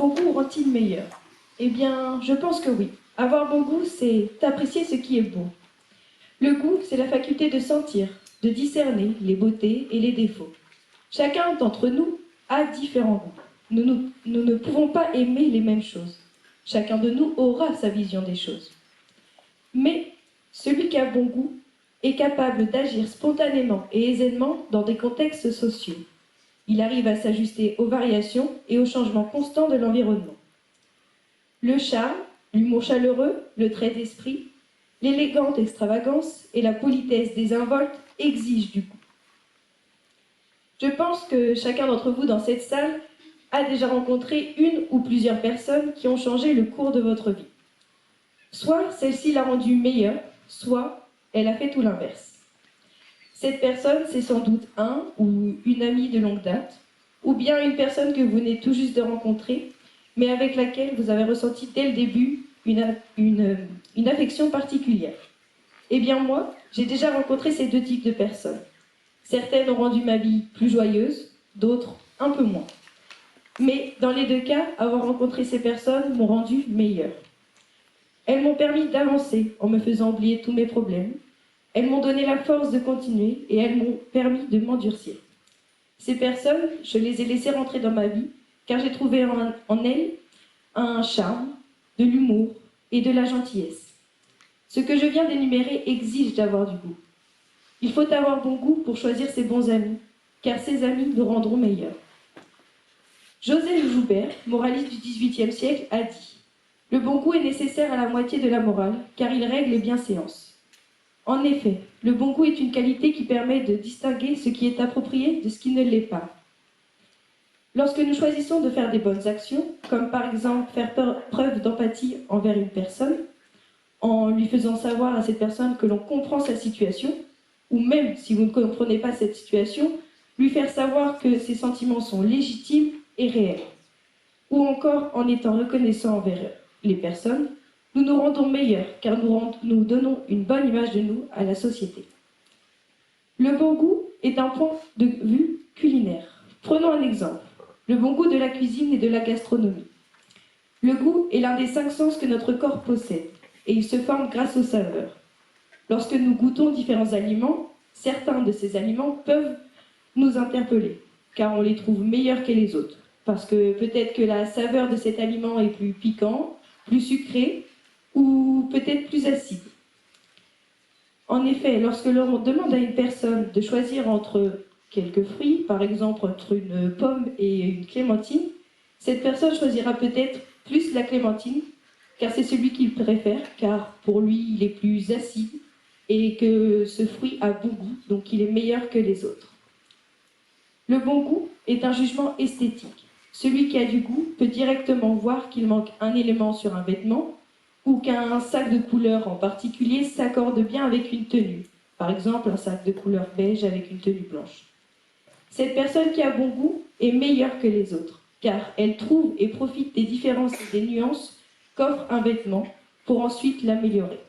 bon goût rend-il meilleur? Eh bien, je pense que oui. Avoir bon goût, c'est apprécier ce qui est beau. Le goût, c'est la faculté de sentir, de discerner les beautés et les défauts. Chacun d'entre nous a différents goûts. Nous ne pouvons pas aimer les mêmes choses. Chacun de nous aura sa vision des choses. Mais celui qui a bon goût est capable d'agir spontanément et aisément dans des contextes sociaux. Il arrive à s'ajuster aux variations et aux changements constants de l'environnement. Le charme, l'humour chaleureux, le trait d'esprit, l'élégante extravagance et la politesse désinvolte exigent du goût. Je pense que chacun d'entre vous dans cette salle a déjà rencontré une ou plusieurs personnes qui ont changé le cours de votre vie. Soit celle-ci l'a rendu meilleure, soit elle a fait tout l'inverse. Cette personne, c'est sans doute un ou une amie de longue date, ou bien une personne que vous venez tout juste de rencontrer, mais avec laquelle vous avez ressenti dès le début une affection particulière. Eh bien moi, j'ai déjà rencontré ces deux types de personnes. Certaines ont rendu ma vie plus joyeuse, d'autres un peu moins. Mais dans les deux cas, avoir rencontré ces personnes m'ont rendu meilleure. Elles m'ont permis d'avancer en me faisant oublier tous mes problèmes. Elles m'ont donné la force de continuer et elles m'ont permis de m'endurcir. Ces personnes, je les ai laissées rentrer dans ma vie car j'ai trouvé en elles un charme, de l'humour et de la gentillesse. Ce que je viens d'énumérer exige d'avoir du goût. Il faut avoir bon goût pour choisir ses bons amis, car ces amis nous rendront meilleurs. Joseph Joubert, moraliste du XVIIIe siècle, a dit « Le bon goût est nécessaire à la moitié de la morale, car il règle les bienséances. » En effet, le bon goût est une qualité qui permet de distinguer ce qui est approprié de ce qui ne l'est pas. Lorsque nous choisissons de faire des bonnes actions, comme par exemple faire preuve d'empathie envers une personne, en lui faisant savoir à cette personne que l'on comprend sa situation, ou même si vous ne comprenez pas cette situation, lui faire savoir que ses sentiments sont légitimes et réels. Ou encore en étant reconnaissant envers les personnes, nous nous rendons meilleurs car nous donnons une bonne image de nous à la société. Le bon goût est un point de vue culinaire. Prenons un exemple, le bon goût de la cuisine et de la gastronomie. Le goût est l'un des 5 sens que notre corps possède et il se forme grâce aux saveurs. Lorsque nous goûtons différents aliments, certains de ces aliments peuvent nous interpeller, car on les trouve meilleurs que les autres. Parce que peut-être que la saveur de cet aliment est plus piquant, plus sucré, ou peut-être plus acide. En effet, lorsque l'on demande à une personne de choisir entre quelques fruits, par exemple entre une pomme et une clémentine, cette personne choisira peut-être plus la clémentine, car c'est celui qu'il préfère, car pour lui il est plus acide, et que ce fruit a bon goût, donc il est meilleur que les autres. Le bon goût est un jugement esthétique. Celui qui a du goût peut directement voir qu'il manque un élément sur un vêtement ou qu'un sac de couleur en particulier s'accorde bien avec une tenue. Par exemple, un sac de couleur beige avec une tenue blanche. Cette personne qui a bon goût est meilleure que les autres, car elle trouve et profite des différences et des nuances qu'offre un vêtement pour ensuite l'améliorer.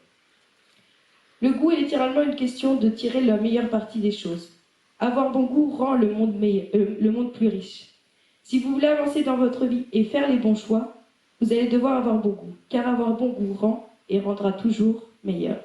Le goût est littéralement une question de tirer la meilleure partie des choses. Avoir bon goût rend le monde plus riche. Si vous voulez avancer dans votre vie et faire les bons choix, vous allez devoir avoir bon goût, car avoir bon goût rend et rendra toujours meilleur.